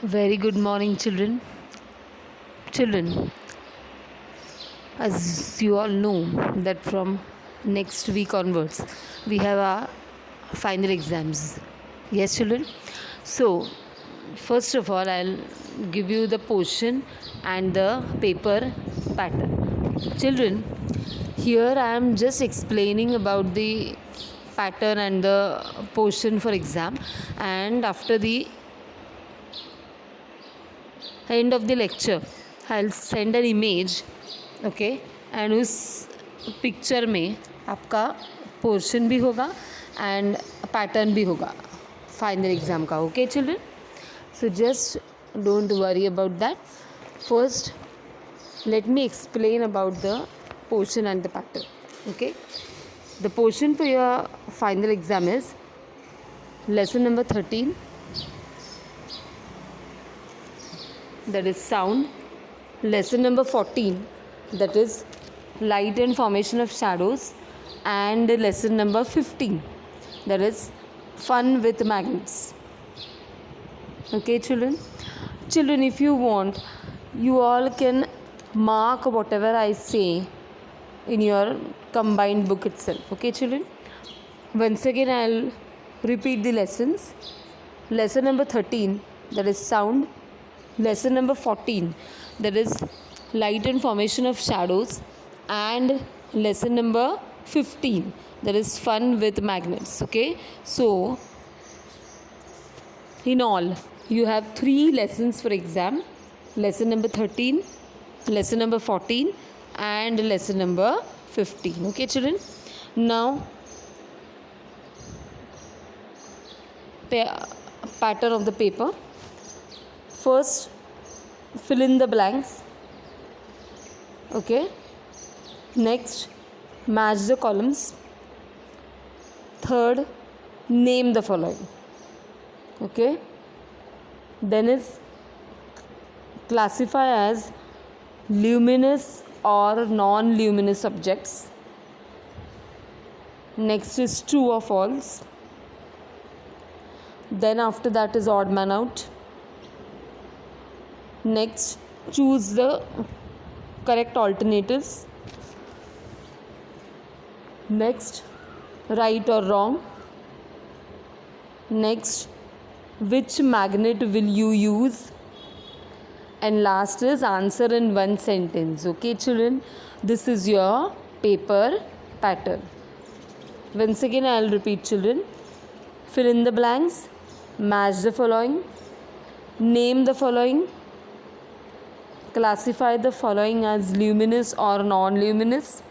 Very good morning, children. Children, as you all know, that from next week onwards, we have our final exams. Yes, children. So, first of all, I'll give you the portion and the paper pattern. Children, here I am just explaining about the pattern and the portion for exam, and after the end of the lecture I'll send an image, okay, and उस picture में आपका portion भी होगा and pattern भी होगा final exam का. Okay children, so just don't worry about that. First let me explain about the portion and the pattern. Okay, the portion for your final exam is lesson number 13, that is sound. Lesson number 14, that is light and formation of shadows. And lesson number 15, that is fun with magnets. Okay children, if you want, you all can mark whatever I say in your combined book itself. Okay children, once again I'll repeat the lessons. Lesson number 13, that is sound. Lesson number 14, that is light and formation of shadows. And lesson number 15, that is fun with magnets. Okay, so in all you have 3 lessons for exam: lesson number 13, lesson number 14, and lesson number 15. Okay children, now pattern of the paper. First, fill in the blanks. Okay, next, match the columns. Third, name the following. Okay, then is classify as luminous or non-luminous objects. Next is true or false. Then after that is odd man out. Next, choose the correct alternatives. Next, right or wrong. Next, which magnet will you use? And last is answer in one sentence. Okay children, this is your paper pattern. Once again I will repeat children. Fill in the blanks, match the following, name the following, classify the following as luminous or non-luminous,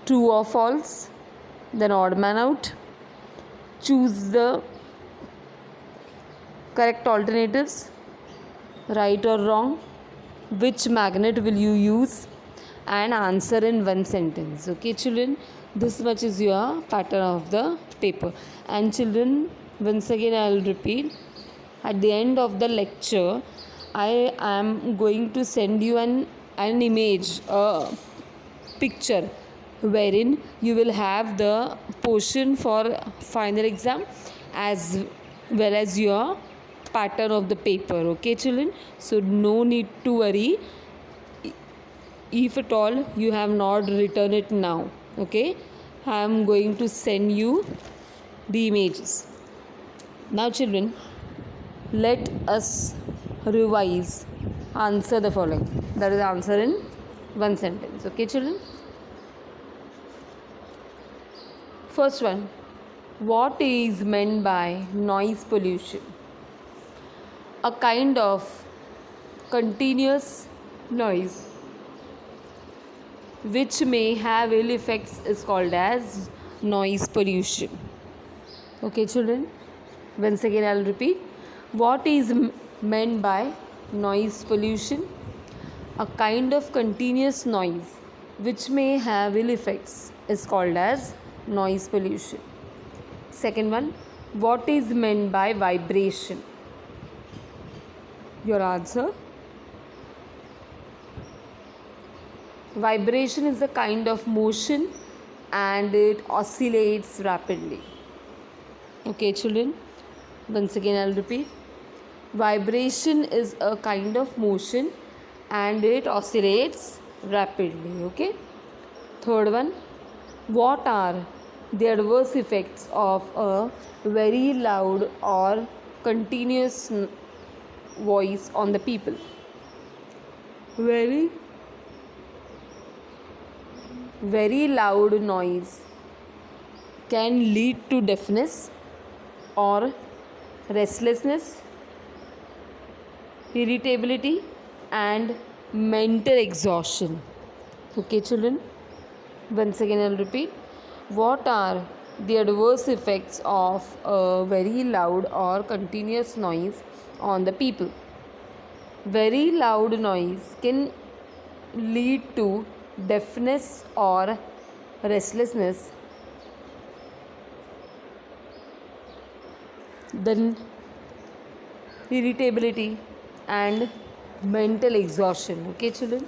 true or false, then odd man out, choose the correct alternatives, right or wrong, which magnet will you use, and answer in one sentence. Okay children, this much is your pattern of the paper. And children, once again I will repeat, at the end of the lecture I am going to send you an image, a picture, wherein you will have the portion for final exam as well as your pattern of the paper. Okay children, so no need to worry if at all you have not written it now. Okay, I am going to send you the images. Now children, let us revise. Answer the following, that is answer in one sentence. Okay children, first one, what is meant by noise pollution? A kind of continuous noise which may have ill effects is called as noise pollution. Okay children, once again I will repeat, what is meant by noise pollution? A kind of continuous noise which may have ill effects is called as noise pollution. Second one, what is meant by vibration? Your answer, vibration is a kind of motion and it oscillates rapidly. Okay children, once again I will repeat, Vibration is a kind of motion and it oscillates rapidly. Okay. Third one, what are the adverse effects of a very loud or continuous voice on the people? Very, very loud noise can lead to deafness or restlessness, irritability, and mental exhaustion. Okay, children. Once again, I'll repeat. What are the adverse effects of a very loud or continuous noise on the people? Very loud noise can lead to deafness or restlessness, then irritability and mental exhaustion. Okay, children.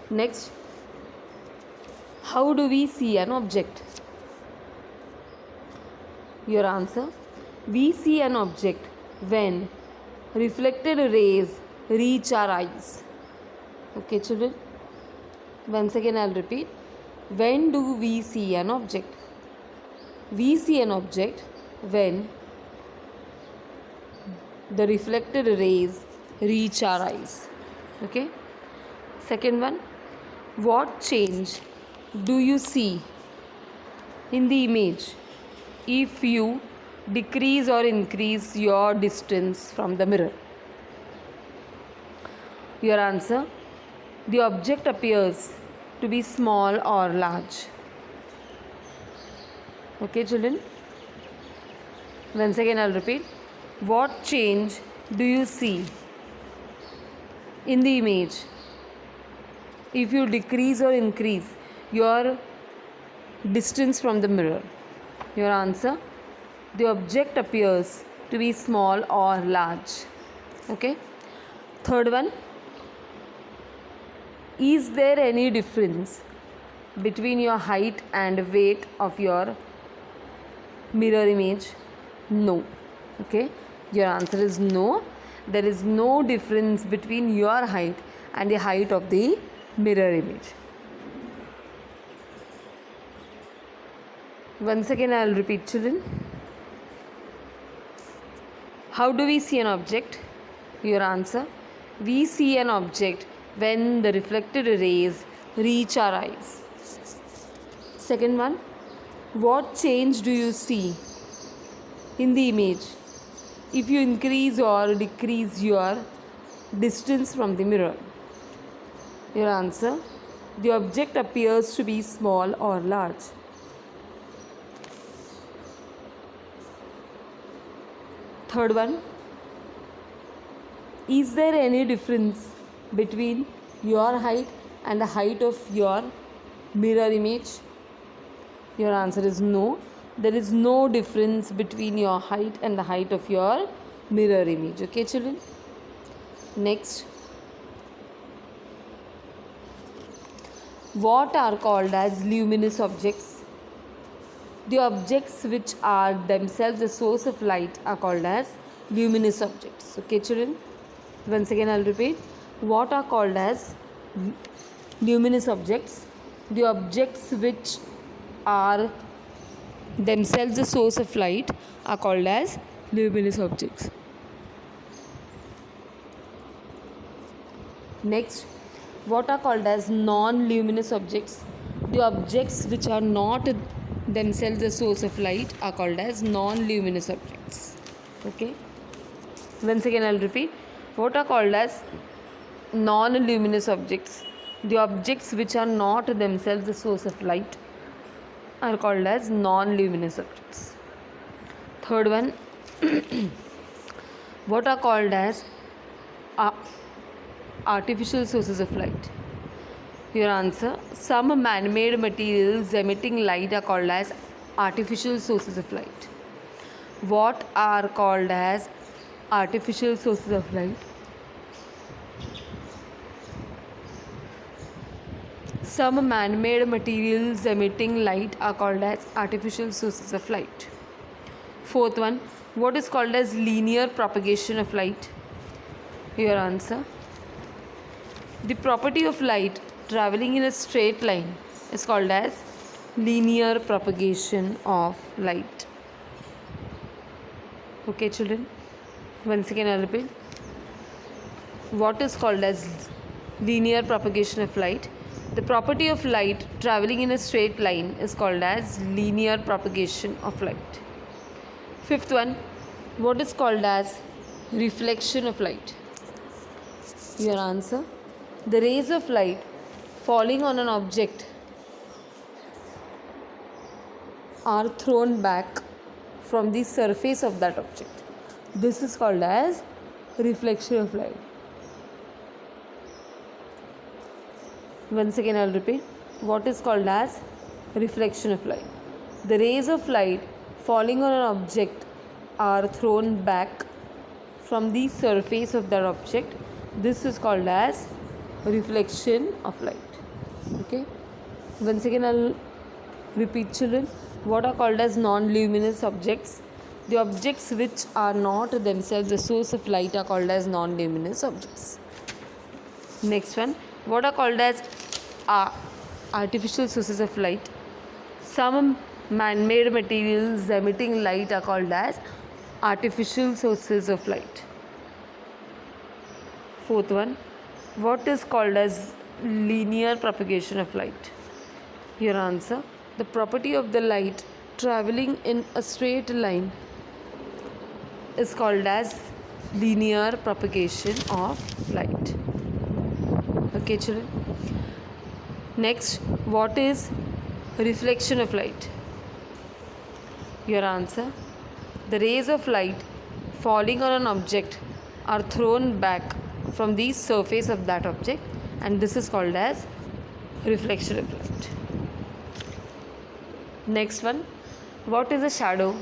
Next, how do we see an object? Your answer, we see an object when reflected rays reach our eyes. Okay, children. Once again, I'll repeat. When do we see an object? We see an object when the reflected rays reach our eyes. Okay. Second one, what change do you see in the image if you decrease or increase your distance from the mirror? Your answer, the object appears to be small or large. Okay, children. Once again, I'll repeat. What change do you see in the image if you decrease or increase your distance from the mirror? Your answer, the object appears to be small or large. Okay. Third one, is there any difference between your height and weight of your mirror image? No. Okay. Your answer is no. There is no difference between your height and the height of the mirror image. Once again, I will repeat, children. How do we see an object? Your answer, we see an object when the reflected rays reach our eyes. Second one, what change do you see in the image if you increase or decrease your distance from the mirror? Your answer, the object appears to be small or large. Third one, is there any difference between your height and the height of your mirror image? Your answer is no. There is no difference between your height and the height of your mirror image. Okay, children? Next, what are called as luminous objects? The objects which are themselves the source of light are called as luminous objects. Okay, children? Once again, I'll repeat. What are called as luminous objects? The objects which are themselves the source of light are called as luminous objects. Next, what are called as non-luminous objects? The objects which are not themselves the source of light are called as non-luminous objects. Okay. Once again, I'll repeat. What are called as non-luminous objects? The objects which are not themselves the source of light are called as non-luminous objects. Third one, what are called as artificial sources of light? Your answer, some man-made materials emitting light are called as artificial sources of light. What are called as artificial sources of light? Some man-made materials emitting light are called as artificial sources of light. Fourth one, What is called as linear propagation of light? Your answer. The property of light traveling in a straight line is called as linear propagation of light. Okay, children. Once again, I'll repeat. What is called as linear propagation of light? The property of light traveling in a straight line is called as linear propagation of light. Fifth one, what is called as reflection of light? Your answer. The rays of light falling on an object are thrown back from the surface of that object. This is called as reflection of light. Once again, I'll repeat. What is called as reflection of light? The rays of light falling on an object are thrown back from the surface of that object. This is called as reflection of light. Okay. Once again, I'll repeat, children. What are called as non-luminous objects? The objects which are not themselves the source of light are called as non-luminous objects. Next one. What are called as artificial sources of light? Some man-made materials emitting light are called as artificial sources of light. Fourth one. What is called as linear propagation of light? Your answer. The property of the light traveling in a straight line is called as linear propagation of light. Okay, children. Next, what is reflection of light? Your answer. The rays of light falling on an object are thrown back from the surface of that object, and this is called as reflection of light. Next one, what is a shadow?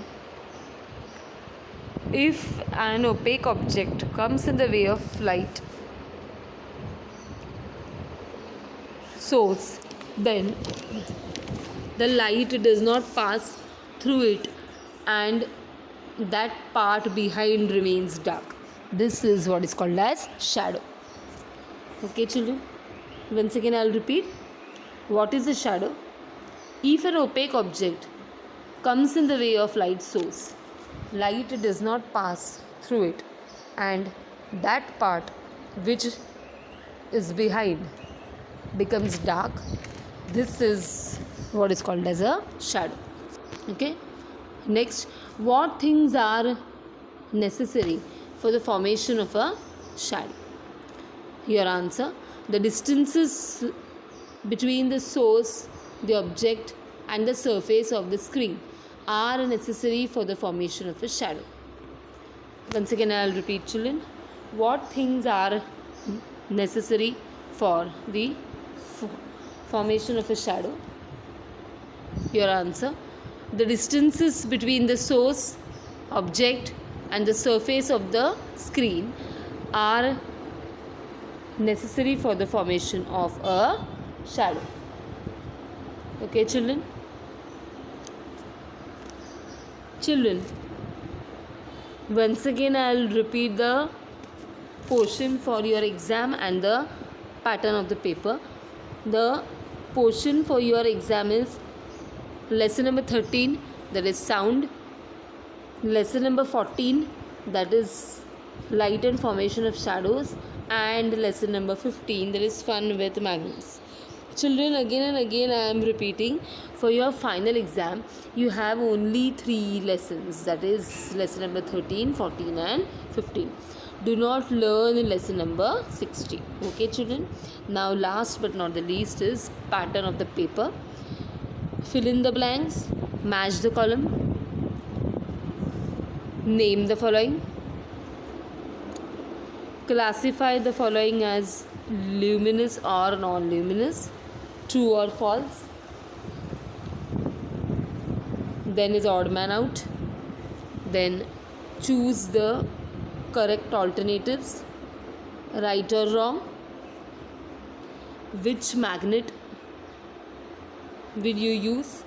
If an opaque object comes in the way of light source, then the light does not pass through it and that part behind remains dark. This is what is called as shadow. Okay, children. Once again, I'll repeat. What is a shadow? If an opaque object comes in the way of light source, light does not pass through it and that part which is behind becomes dark. This is what is called as a shadow. Okay. Next, what things are necessary for the formation of a shadow? Your answer. The distances between the source, the object and the surface of the screen are necessary for the formation of a shadow. Once again, I will repeat, children. What things are necessary for the formation of a shadow? Your answer. The distances between the source, object and the surface of the screen are necessary for the formation of a shadow. Okay, children. Children, once again I will repeat the portion for your exam and the pattern of the paper. The portion for your exam is lesson number 13, that is sound. Lesson number 14, that is light and formation of shadows. And lesson number 15, that is fun with magnets. Children, again and again I am repeating, for your final exam you have only 3 lessons, that is lesson number 13, 14 and 15. Do not learn lesson number 16. Okay, children. Now last but not the least is pattern of the paper. Fill in the blanks, match the column, name the following, classify the following as luminous or non-luminous, true or false. Then is odd man out. Then choose the correct alternatives, right or wrong, which magnet will you use,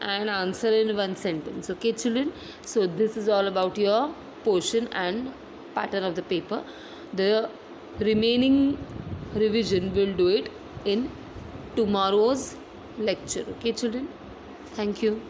and answer in one sentence. Okay children, so this is all about your portion and pattern of the paper. The remaining revision will do it in tomorrow's lecture. Okay children, thank you.